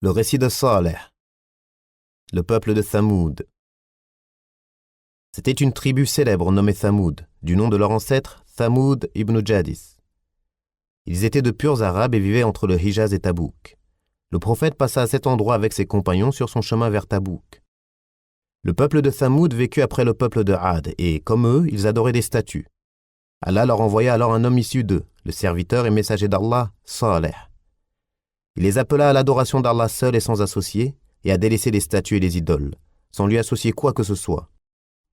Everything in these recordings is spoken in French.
Le récit de Saleh, le peuple de Thamoud. C'était une tribu célèbre nommée Thamoud, du nom de leur ancêtre Thamoud ibn Jadis. Ils étaient de purs Arabes et vivaient entre le Hijaz et Tabouk. Le prophète passa à cet endroit avec ses compagnons sur son chemin vers Tabouk. Le peuple de Thamoud vécut après le peuple de Ad et, comme eux, ils adoraient des statues. Allah leur envoya alors un homme issu d'eux, le serviteur et messager d'Allah, Saleh. Il les appela à l'adoration d'Allah seul et sans associé, et à délaisser les statues et les idoles, sans lui associer quoi que ce soit.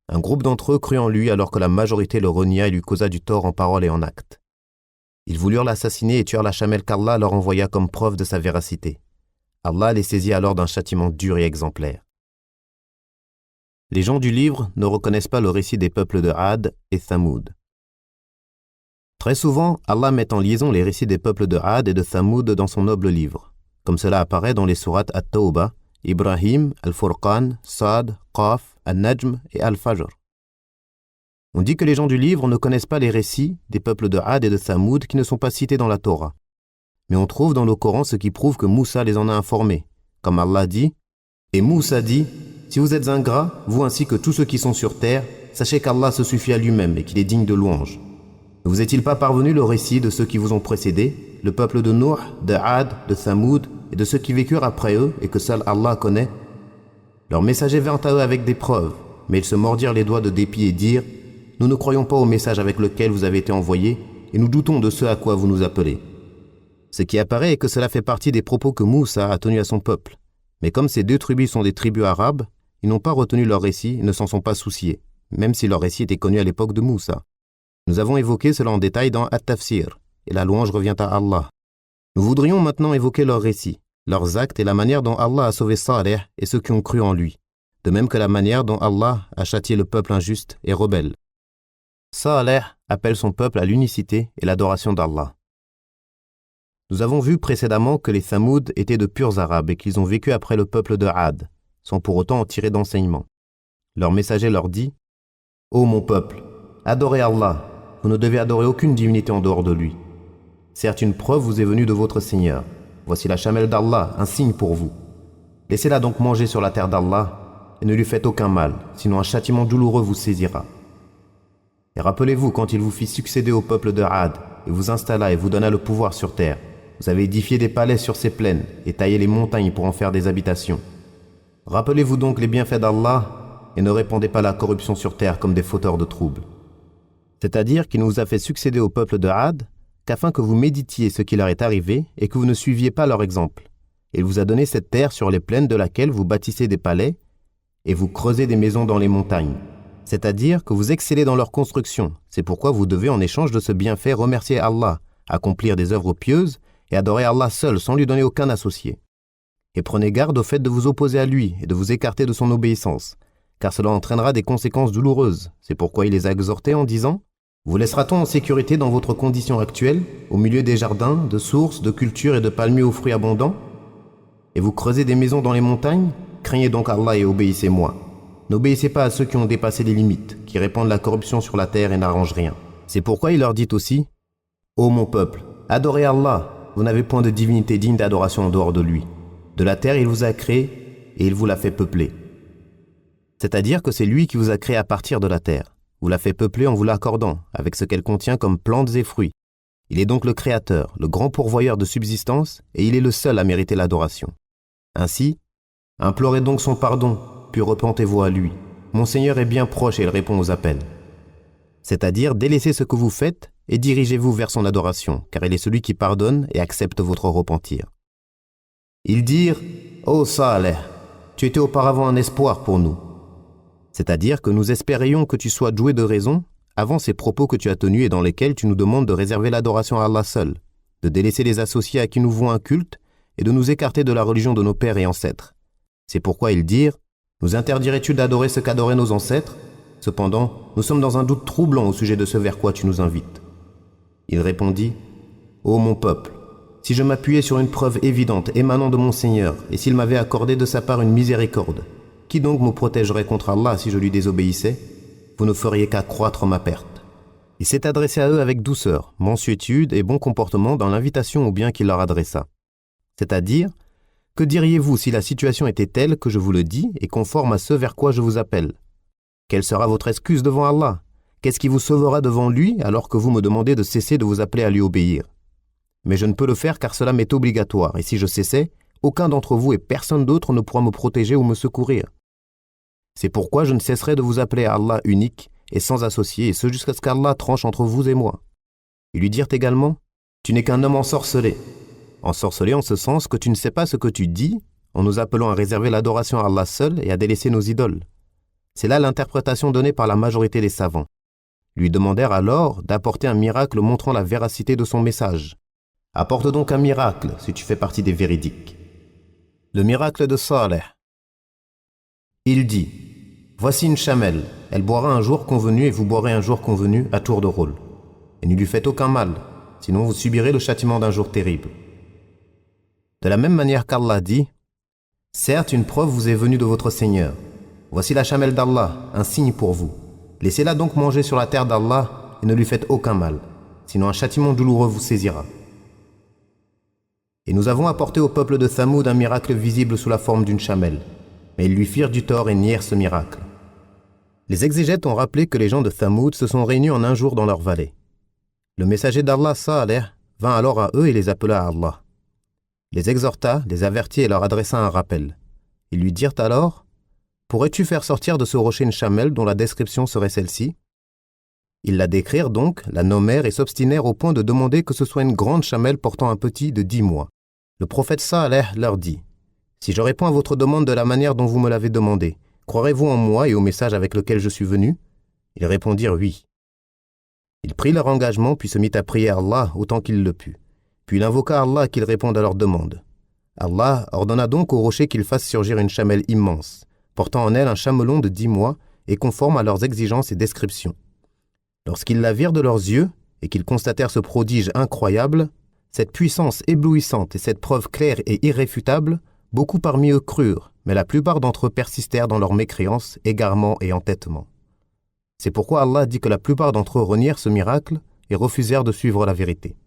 Un groupe d'entre eux crut en lui alors que la majorité le renia et lui causa du tort en parole et en acte. Ils voulurent l'assassiner et tuèrent la chamelle qu'Allah leur envoya comme preuve de sa véracité. Allah les saisit alors d'un châtiment dur et exemplaire. Les gens du livre ne reconnaissent pas le récit des peuples de Ad et Thamoud. Très souvent, Allah met en liaison les récits des peuples de Ad et de Thamoud dans son noble livre, comme cela apparaît dans les sourates At-Tawbah, Ibrahim, Al-Furqan, Sad, Qaf, Al-Najm et Al-Fajr. On dit que les gens du livre ne connaissent pas les récits des peuples de Ad et de Thamoud qui ne sont pas cités dans la Torah. Mais on trouve dans le Coran ce qui prouve que Moussa les en a informés, comme Allah dit « Et Moussa dit, si vous êtes ingrats, vous ainsi que tous ceux qui sont sur terre, sachez qu'Allah se suffit à lui-même et qu'il est digne de louange. Ne vous est-il pas parvenu le récit de ceux qui vous ont précédés, le peuple de Nuh, de Ad, de Thamoud et de ceux qui vécurent après eux et que seul Allah connaît? Leur messager vint à eux avec des preuves, mais ils se mordirent les doigts de dépit et dirent « Nous ne croyons pas au message avec lequel vous avez été envoyés et nous doutons de ce à quoi vous nous appelez. » Ce qui apparaît est que cela fait partie des propos que Moussa a tenus à son peuple. Mais comme ces deux tribus sont des tribus arabes, ils n'ont pas retenu leur récit et ne s'en sont pas souciés, même si leur récit était connu à l'époque de Moussa. Nous avons évoqué cela en détail dans At-Tafsir, et la louange revient à Allah. Nous voudrions maintenant évoquer leurs récits, leurs actes et la manière dont Allah a sauvé Saleh et ceux qui ont cru en lui, de même que la manière dont Allah a châtié le peuple injuste et rebelle. Saleh appelle son peuple à l'unicité et l'adoration d'Allah. Nous avons vu précédemment que les Thamoud étaient de purs Arabes et qu'ils ont vécu après le peuple de Ad, sans pour autant en tirer d'enseignement. Leur messager leur dit « Ô mon peuple, adorez Allah, vous ne devez adorer aucune divinité en dehors de lui. Certes, une preuve vous est venue de votre Seigneur. Voici la chamelle d'Allah, un signe pour vous. Laissez-la donc manger sur la terre d'Allah et ne lui faites aucun mal, sinon un châtiment douloureux vous saisira. Et rappelez-vous quand il vous fit succéder au peuple de Ad et vous installa et vous donna le pouvoir sur terre. Vous avez édifié des palais sur ces plaines et taillé les montagnes pour en faire des habitations. Rappelez-vous donc les bienfaits d'Allah et ne répandez pas la corruption sur terre comme des fauteurs de troubles. C'est-à-dire qu'il nous a fait succéder au peuple de Ad qu'afin que vous méditiez ce qui leur est arrivé et que vous ne suiviez pas leur exemple. Il vous a donné cette terre sur les plaines de laquelle vous bâtissez des palais et vous creusez des maisons dans les montagnes. C'est-à-dire que vous excellez dans leur construction. C'est pourquoi vous devez en échange de ce bienfait remercier Allah, accomplir des œuvres pieuses et adorer Allah seul sans lui donner aucun associé. Et prenez garde au fait de vous opposer à lui et de vous écarter de son obéissance, car cela entraînera des conséquences douloureuses. C'est pourquoi il les a exhortés en disant « Vous laissera-t-on en sécurité dans votre condition actuelle, au milieu des jardins, de sources, de cultures et de palmiers aux fruits abondants? Et vous creusez des maisons dans les montagnes? Craignez donc Allah et obéissez-moi. N'obéissez pas à ceux qui ont dépassé les limites, qui répandent la corruption sur la terre et n'arrangent rien. » C'est pourquoi il leur dit aussi « Ô mon peuple, adorez Allah, vous n'avez point de divinité digne d'adoration en dehors de lui. De la terre il vous a créé et il vous l'a fait peupler. » C'est-à-dire que c'est lui qui vous a créé à partir de la terre. Vous l'a fait peupler en vous l'accordant, avec ce qu'elle contient comme plantes et fruits. Il est donc le Créateur, le grand pourvoyeur de subsistance, et il est le seul à mériter l'adoration. Ainsi, implorez donc son pardon, puis repentez-vous à lui. Mon Seigneur est bien proche et il répond aux appels. C'est-à-dire, délaissez ce que vous faites et dirigez-vous vers son adoration, car il est celui qui pardonne et accepte votre repentir. Ils dirent « Ô Saleh, tu étais auparavant un espoir pour nous. » C'est-à-dire que nous espérions que tu sois doué de raison avant ces propos que tu as tenus et dans lesquels tu nous demandes de réserver l'adoration à Allah seul, de délaisser les associés à qui nous vouons un culte et de nous écarter de la religion de nos pères et ancêtres. C'est pourquoi ils dirent « Nous interdirais-tu d'adorer ce qu'adoraient nos ancêtres? Cependant, nous sommes dans un doute troublant au sujet de ce vers quoi tu nous invites. » Il répondit « Ô mon peuple, si je m'appuyais sur une preuve évidente émanant de mon Seigneur et s'il m'avait accordé de sa part une miséricorde, qui donc me protégerait contre Allah si je lui désobéissais? Vous ne feriez qu'accroître ma perte. » Il s'est adressé à eux avec douceur, mansuétude et bon comportement dans l'invitation au bien qu'il leur adressa. C'est-à-dire Que diriez-vous si la situation était telle que je vous le dis et conforme à ce vers quoi je vous appelle? Quelle sera votre excuse devant Allah? Qu'est-ce qui vous sauvera devant lui alors que vous me demandez de cesser de vous appeler à lui obéir? Mais je ne peux le faire car cela m'est obligatoire, et si je cessais, aucun d'entre vous et personne d'autre ne pourra me protéger ou me secourir. C'est pourquoi je ne cesserai de vous appeler à Allah unique et sans associé, et ce jusqu'à ce qu'Allah tranche entre vous et moi. Ils lui dirent également, « Tu n'es qu'un homme ensorcelé. » Ensorcelé en ce sens que tu ne sais pas ce que tu dis, en nous appelant à réserver l'adoration à Allah seul et à délaisser nos idoles. C'est là l'interprétation donnée par la majorité des savants. Ils lui demandèrent alors d'apporter un miracle montrant la véracité de son message. « Apporte donc un miracle si tu fais partie des véridiques. » Le miracle de Saleh. Il dit, « Voici une chamelle, elle boira un jour convenu et vous boirez un jour convenu à tour de rôle. Et ne lui faites aucun mal, sinon vous subirez le châtiment d'un jour terrible. » De la même manière qu'Allah dit, « Certes, une preuve vous est venue de votre Seigneur. Voici la chamelle d'Allah, un signe pour vous. Laissez-la donc manger sur la terre d'Allah et ne lui faites aucun mal, sinon un châtiment douloureux vous saisira. » Et nous avons apporté au peuple de Thamoud un miracle visible sous la forme d'une chamelle, mais ils lui firent du tort et nièrent ce miracle. Les exégètes ont rappelé que les gens de Thamoud se sont réunis en un jour dans leur vallée. Le messager d'Allah, Saleh, vint alors à eux et les appela à Allah. Les exhorta, les avertit et leur adressa un rappel. Ils lui dirent alors, « Pourrais-tu faire sortir de ce rocher une chamelle dont la description serait celle-ci » Ils la décrirent donc, la nommèrent et s'obstinèrent au point de demander que ce soit une grande chamelle portant un petit de 10 mois. Le prophète Saleh leur dit, « Si je réponds à votre demande de la manière dont vous me l'avez demandé, croirez-vous en moi et au message avec lequel je suis venu ?» Ils répondirent « Oui ». Il prit leur engagement puis se mit à prier à Allah autant qu'il le put. Puis il invoqua Allah qu'il réponde à leur demande. Allah ordonna donc au rocher qu'il fasse surgir une chamelle immense, portant en elle un chamelon de 10 mois et conforme à leurs exigences et descriptions. Lorsqu'ils la virent de leurs yeux et qu'ils constatèrent ce prodige incroyable, cette puissance éblouissante et cette preuve claire et irréfutable, beaucoup parmi eux crurent, mais la plupart d'entre eux persistèrent dans leur mécréance, égarement et entêtement. C'est pourquoi Allah dit que la plupart d'entre eux renièrent ce miracle et refusèrent de suivre la vérité.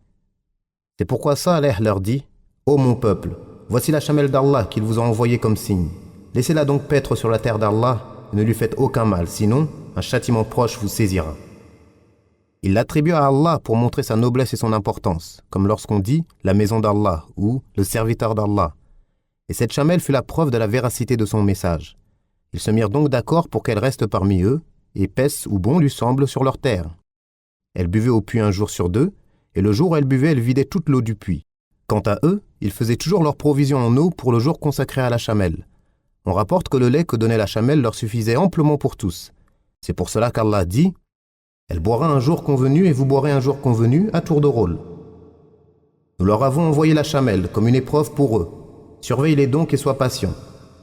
C'est pourquoi Saleh leur dit, « Ô mon peuple, voici la chamelle d'Allah qu'il vous a envoyée comme signe. Laissez-la donc paître sur la terre d'Allah et ne lui faites aucun mal, sinon un châtiment proche vous saisira. » Il l'attribue à Allah pour montrer sa noblesse et son importance, comme lorsqu'on dit « la maison d'Allah » ou « le serviteur d'Allah ». Et cette chamelle fut la preuve de la véracité de son message. Ils se mirent donc d'accord pour qu'elle reste parmi eux, et pèse où bon lui semble sur leur terre. Elle buvait au puits un jour sur 2, et le jour où elle buvait, elle vidait toute l'eau du puits. Quant à eux, ils faisaient toujours leur provision en eau pour le jour consacré à la chamelle. On rapporte que le lait que donnait la chamelle leur suffisait amplement pour tous. C'est pour cela qu'Allah dit « Elle boira un jour convenu et vous boirez un jour convenu à tour de rôle. » Nous leur avons envoyé la chamelle comme une épreuve pour eux. Surveille-les donc et sois patient,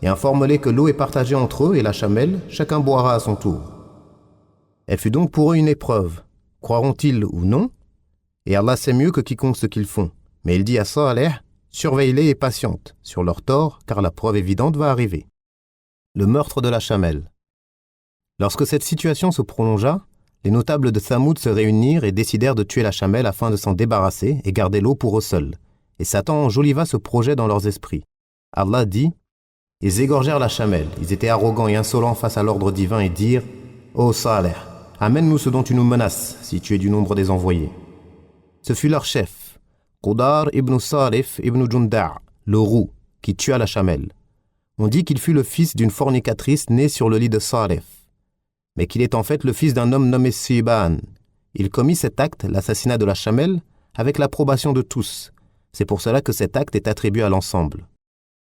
et informe-les que l'eau est partagée entre eux et la chamelle, chacun boira à son tour. Elle fut donc pour eux une épreuve. Croiront-ils ou non? Et Allah sait mieux que quiconque ce qu'ils font. Mais il dit à Saleh, surveille-les et patiente sur leur tort, car la preuve évidente va arriver. Le meurtre de la chamelle. Lorsque cette situation se prolongea, les notables de Thamoud se réunirent et décidèrent de tuer la chamelle afin de s'en débarrasser et garder l'eau pour eux seuls. Et Satan enjoliva ce projet dans leurs esprits. Allah dit, « Ils égorgèrent la chamelle, ils étaient arrogants et insolents face à l'ordre divin et dirent, « Ô Saleh, amène-nous ce dont tu nous menaces, si tu es du nombre des envoyés. » Ce fut leur chef, Qudar ibn Sarif ibn Junda', le roux, qui tua la chamelle. On dit qu'il fut le fils d'une fornicatrice née sur le lit de Sarif, mais qu'il est en fait le fils d'un homme nommé Siban. Il commit cet acte, l'assassinat de la chamelle, avec l'approbation de tous. C'est pour cela que cet acte est attribué à l'ensemble.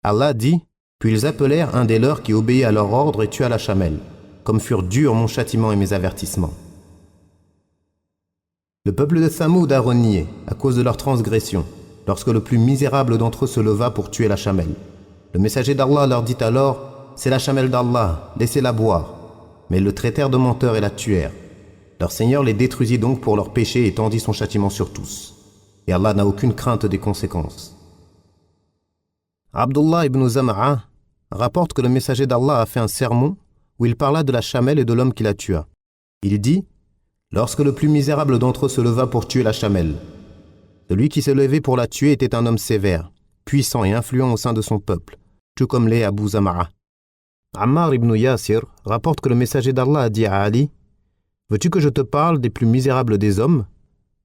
Allah dit, « Puis ils appelèrent un des leurs qui obéit à leur ordre et tua la chamelle, comme furent durs mon châtiment et mes avertissements. » Le peuple de Thamoud a renié, à cause de leur transgression, lorsque le plus misérable d'entre eux se leva pour tuer la chamelle. Le messager d'Allah leur dit alors, « C'est la chamelle d'Allah, laissez-la boire. » Mais ils le traitèrent de menteurs et la tuèrent. Leur Seigneur les détruisit donc pour leurs péchés et tendit son châtiment sur tous. Et Allah n'a aucune crainte des conséquences. Abdullah ibn Zama'a rapporte que le messager d'Allah a fait un sermon où il parla de la chamelle et de l'homme qui la tua. Il dit, « Lorsque le plus misérable d'entre eux se leva pour tuer la chamelle, celui qui s'est levé pour la tuer était un homme sévère, puissant et influent au sein de son peuple. tout comme l'est Abu Zama'a. Ammar ibn Yasir rapporte que le messager d'Allah a dit à Ali « Veux-tu que je te parle des plus misérables des hommes ?»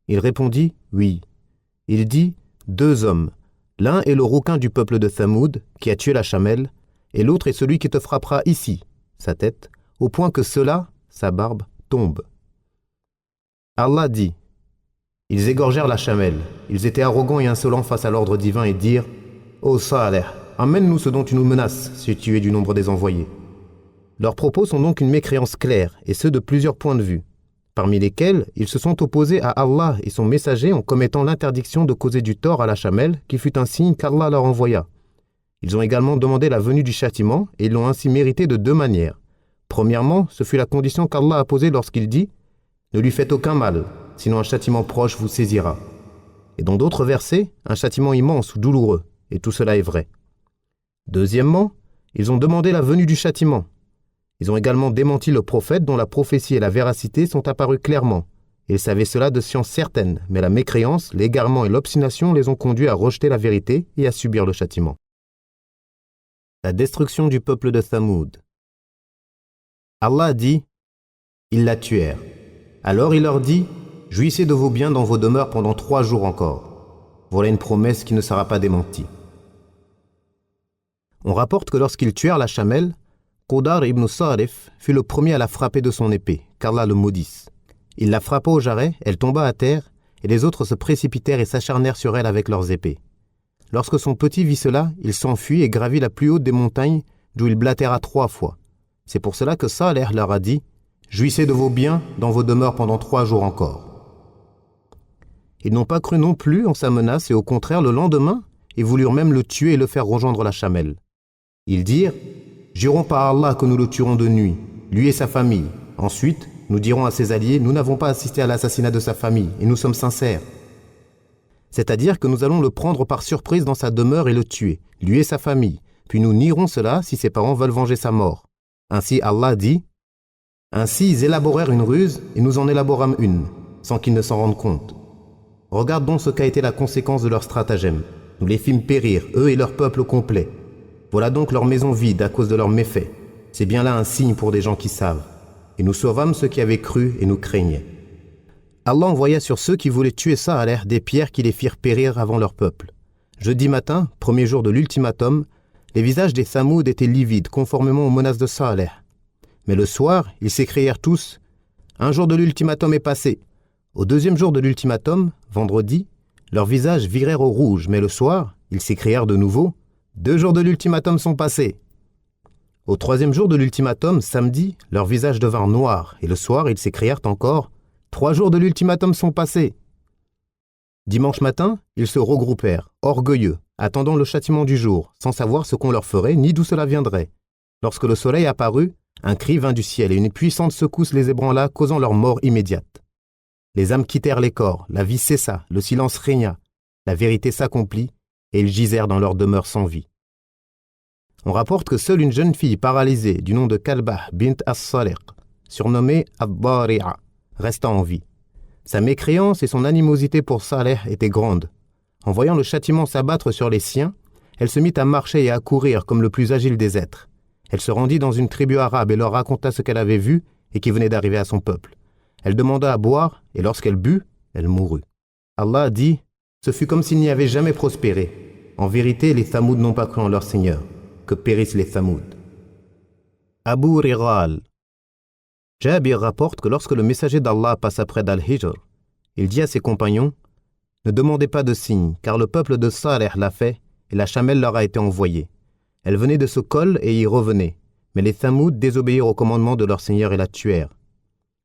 Il répondit « Oui ». Il dit « 2 hommes. L'un est le rouquin du peuple de Thamoud qui a tué la chamelle, et l'autre est celui qui te frappera ici, sa tête, au point que cela, sa barbe, tombe. » Allah dit « Ils égorgèrent la chamelle. Ils étaient arrogants et insolents face à l'ordre divin et dirent « Ô Saleh, amène-nous ce dont tu nous menaces, si tu es du nombre des envoyés. » Leurs propos sont donc une mécréance claire, et ce de plusieurs points de vue, parmi lesquels ils se sont opposés à Allah et son messager en commettant l'interdiction de causer du tort à la chamelle, qui fut un signe qu'Allah leur envoya. Ils ont également demandé la venue du châtiment, et ils l'ont ainsi mérité de 2 manières. Premièrement, ce fut la condition qu'Allah a posée lorsqu'il dit « Ne lui faites aucun mal, sinon un châtiment proche vous saisira. » Et dans d'autres versets, un châtiment immense ou douloureux, et tout cela est vrai. Deuxièmement, ils ont demandé la venue du châtiment. Ils ont également démenti le prophète dont la prophétie et la véracité sont apparues clairement. Ils savaient cela de science certaine, mais la mécréance, l'égarement et l'obstination les ont conduits à rejeter la vérité et à subir le châtiment. La destruction du peuple de Thamoud. Allah dit « Ils la tuèrent. Alors il leur dit « Jouissez de vos biens dans vos demeures pendant 3 jours encore. » Voilà une promesse qui ne sera pas démentie. On rapporte que lorsqu'ils tuèrent la chamelle, Qudar ibn Sarif fut le premier à la frapper de son épée, qu'Allah le maudisse. Il la frappa au jarret, elle tomba à terre, et les autres se précipitèrent et s'acharnèrent sur elle avec leurs épées. Lorsque son petit vit cela, il s'enfuit et gravit la plus haute des montagnes, d'où il blatéra 3 fois. C'est pour cela que Saleh leur a dit « Jouissez de vos biens dans vos demeures pendant 3 jours encore. » Ils n'ont pas cru non plus en sa menace et au contraire, le lendemain, ils voulurent même le tuer et le faire rejoindre la chamelle. Ils dirent « Jurons par Allah que nous le tuerons de nuit, lui et sa famille. Ensuite, nous dirons à ses alliés, nous n'avons pas assisté à l'assassinat de sa famille et nous sommes sincères. C'est-à-dire que nous allons le prendre par surprise dans sa demeure et le tuer, lui et sa famille. Puis nous nierons cela si ses parents veulent venger sa mort. » Ainsi Allah dit « Ainsi ils élaborèrent une ruse et nous en élaborâmes une, sans qu'ils ne s'en rendent compte. Regarde donc ce qu'a été la conséquence de leur stratagème. Nous les fîmes périr, eux et leur peuple au complet. Voilà donc leur maison vide à cause de leurs méfaits. C'est bien là un signe pour des gens qui savent. Et nous sauvâmes ceux qui avaient cru et nous craignaient. » Allah envoya sur ceux qui voulaient tuer Saleh des pierres qui les firent périr avant leur peuple. Jeudi matin, premier jour de l'ultimatum, les visages des Thamoud étaient livides conformément aux menaces de Saleh. Mais le soir, ils s'écrièrent tous « Un jour de l'ultimatum est passé. » Au 2e jour de l'ultimatum, vendredi, leurs visages virèrent au rouge, mais le soir, ils s'écrièrent de nouveau « 2 jours de l'ultimatum sont passés. » Au 3e jour de l'ultimatum, samedi, leurs visages devinrent noirs, et le soir, ils s'écrièrent encore « 3 jours de l'ultimatum sont passés. » Dimanche matin, ils se regroupèrent, orgueilleux, attendant le châtiment du jour, sans savoir ce qu'on leur ferait ni d'où cela viendrait. Lorsque le soleil apparut, un cri vint du ciel et une puissante secousse les ébranla, causant leur mort immédiate. Les âmes quittèrent les corps, la vie cessa, le silence régna, la vérité s'accomplit, et ils gisèrent dans leur demeure sans vie. On rapporte que seule une jeune fille paralysée du nom de Kalbah bint as-Saliq, surnommée Ad-Dari'a, resta en vie. Sa mécréance et son animosité pour Saleh étaient grandes. En voyant le châtiment s'abattre sur les siens, elle se mit à marcher et à courir comme le plus agile des êtres. Elle se rendit dans une tribu arabe et leur raconta ce qu'elle avait vu et qui venait d'arriver à son peuple. Elle demanda à boire et lorsqu'elle but, elle mourut. Allah dit « Ce fut comme s'il n'y avait jamais prospéré. En vérité, les Thamoud n'ont pas cru en leur Seigneur. Que périssent les Thamoud. » Abu Righal. Jabir rapporte que lorsque le messager d'Allah passa près d'Al-Hijr, il dit à ses compagnons « Ne demandez pas de signe, car le peuple de Saleh l'a fait et la chamelle leur a été envoyée. Elle venait de ce col et y revenait, mais les Thamoud désobéirent au commandement de leur Seigneur et la tuèrent.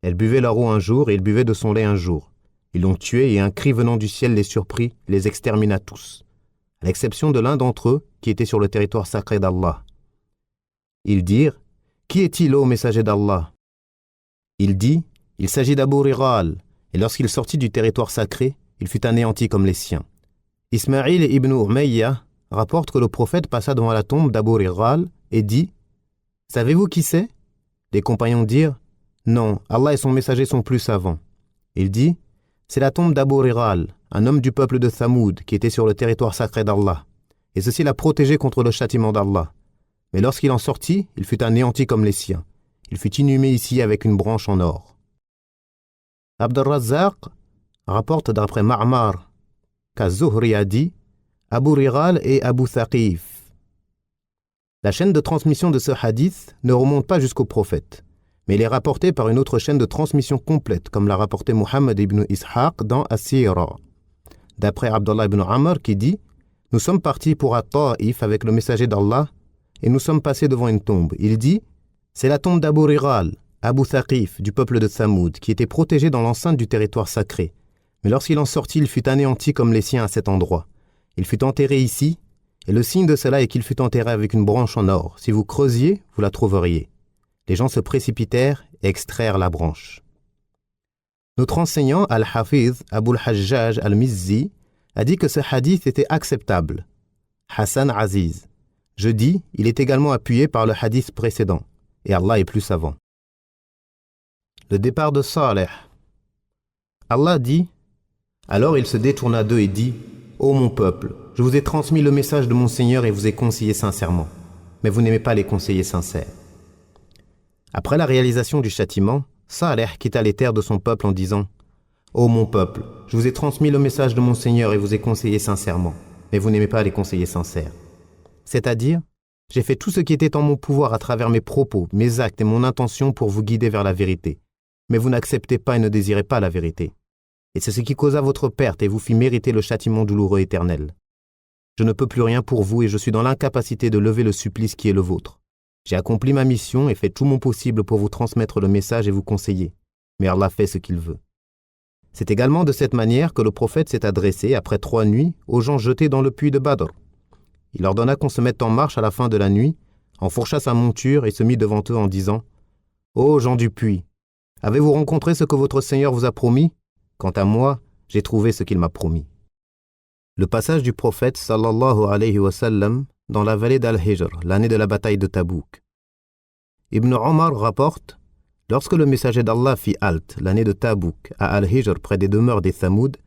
Elle buvait leur eau un jour et ils buvaient de son lait un jour. Ils l'ont tuée et un cri venant du ciel les surprit, les extermina tous, à l'exception de l'un d'entre eux qui était sur le territoire sacré d'Allah. Ils dirent « Qui est-il, ô messager d'Allah ?» Il dit « Il s'agit d'Abu Righal, et lorsqu'il sortit du territoire sacré, il fut anéanti comme les siens. » Ismaïl ibn Umayya rapporte que le prophète passa devant la tombe d'Abu Righal et dit « Savez-vous qui c'est ?» Les compagnons dirent « Non, Allah et son messager sont plus savants. » Il dit « C'est la tombe d'Abu Righal, un homme du peuple de Thamoud qui était sur le territoire sacré d'Allah. Et ceci l'a protégé contre le châtiment d'Allah. Mais lorsqu'il en sortit, il fut anéanti comme les siens. Il fut inhumé ici avec une branche en or. Abd al-Razzaq rapporte d'après Ma'mar qu'Az-Zuhri a dit Abu Righal et Abu Thaqif. La chaîne de transmission de ce hadith ne remonte pas jusqu'au prophète, mais il est rapporté par une autre chaîne de transmission complète, comme l'a rapporté Muhammad ibn Ishaq dans As-Sira. D'après Abdullah ibn Amr qui dit « Nous sommes partis pour At-Ta'if avec le messager d'Allah et nous sommes passés devant une tombe. Il dit « C'est la tombe d'Abu Righal, Abu Thaqif, du peuple de Thamoud, qui était protégé dans l'enceinte du territoire sacré. Mais lorsqu'il en sortit, il fut anéanti comme les siens à cet endroit. Il fut enterré ici, et le signe de cela est qu'il fut enterré avec une branche en or. Si vous creusiez, vous la trouveriez. » Les gens se précipitèrent et extrairent la branche. Notre enseignant, Al-Hafiz Abu al-Hajjaj al-Mizzi, a dit que ce hadith était acceptable. Hassan Aziz. Je dis, il est également appuyé par le hadith précédent, et Allah est plus savant. Le départ de Saleh. Allah dit, alors il se détourna d'eux et dit, ô mon peuple, je vous ai transmis le message de mon Seigneur et vous ai conseillé sincèrement, mais vous n'aimez pas les conseillers sincères. Après la réalisation du châtiment, Saleh quitta les terres de son peuple en disant « Ô mon peuple, je vous ai transmis le message de mon Seigneur et vous ai conseillé sincèrement, mais vous n'aimez pas les conseillers sincères. » C'est-à-dire, j'ai fait tout ce qui était en mon pouvoir à travers mes propos, mes actes et mon intention pour vous guider vers la vérité. Mais vous n'acceptez pas et ne désirez pas la vérité. Et c'est ce qui causa votre perte et vous fit mériter le châtiment douloureux éternel. Je ne peux plus rien pour vous et je suis dans l'incapacité de lever le supplice qui est le vôtre. J'ai accompli ma mission et fait tout mon possible pour vous transmettre le message et vous conseiller. Mais Allah fait ce qu'il veut. C'est également de cette manière que le prophète s'est adressé, après 3 nuits, aux gens jetés dans le puits de Badr. Il ordonna qu'on se mette en marche à la fin de la nuit, enfourcha sa monture et se mit devant eux en disant « Ô gens du puits, avez-vous rencontré ce que votre Seigneur vous a promis ? Quant à moi, j'ai trouvé ce qu'il m'a promis. » Le passage du prophète sallallahu alayhi wa sallam dans la vallée d'Al-Hijr, l'année de la bataille de Tabouk. Ibn Omar rapporte, lorsque le messager d'Allah fit halte, l'année de Tabouk, à Al-Hijr, près des demeures des Thamoud,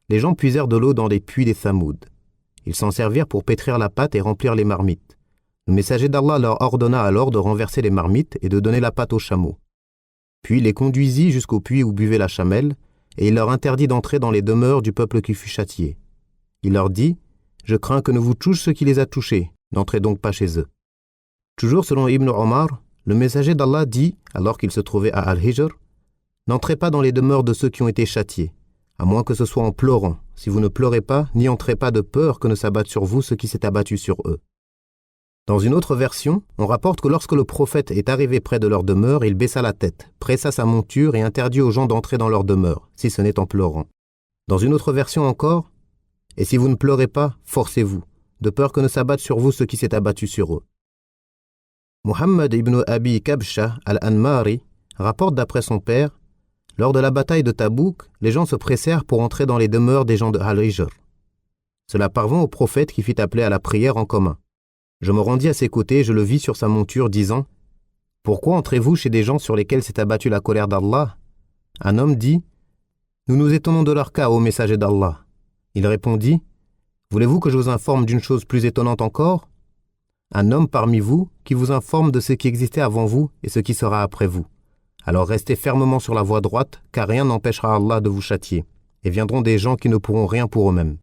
les gens puisèrent de l'eau dans les puits des Thamoud. Ils s'en servirent pour pétrir la pâte et remplir les marmites. Le messager d'Allah leur ordonna alors de renverser les marmites et de donner la pâte aux chameaux. Puis il les conduisit jusqu'au puits où buvait la chamelle, et il leur interdit d'entrer dans les demeures du peuple qui fut châtié. Il leur dit, « Je crains que ne vous touche ce qui les a touchés, n'entrez donc pas chez eux. » Toujours selon Ibn Omar, le messager d'Allah dit, alors qu'il se trouvait à Al-Hijr, « N'entrez pas dans les demeures de ceux qui ont été châtiés, à moins que ce soit en pleurant. Si vous ne pleurez pas, n'y entrez pas de peur que ne s'abatte sur vous ce qui s'est abattu sur eux. » Dans une autre version, on rapporte que lorsque le prophète est arrivé près de leur demeure, il baissa la tête, pressa sa monture et interdit aux gens d'entrer dans leur demeure, si ce n'est en pleurant. Dans une autre version encore, « Et si vous ne pleurez pas, forcez-vous, de peur que ne s'abatte sur vous ce qui s'est abattu sur eux. » Muhammad ibn Abi Kabsha al-Anmari rapporte d'après son père, « Lors de la bataille de Tabouk, les gens se pressèrent pour entrer dans les demeures des gens de Al-Hijr. Cela parvint au prophète qui fit appeler à la prière en commun. Je me rendis à ses côtés et je le vis sur sa monture, disant « Pourquoi entrez-vous chez des gens sur lesquels s'est abattue la colère d'Allah ?» Un homme dit « Nous nous étonnons de leur cas, ô messager d'Allah. » Il répondit « Voulez-vous que je vous informe d'une chose plus étonnante encore ? Un homme parmi vous qui vous informe de ce qui existait avant vous et ce qui sera après vous. Alors restez fermement sur la voie droite, car rien n'empêchera Allah de vous châtier, et viendront des gens qui ne pourront rien pour eux-mêmes.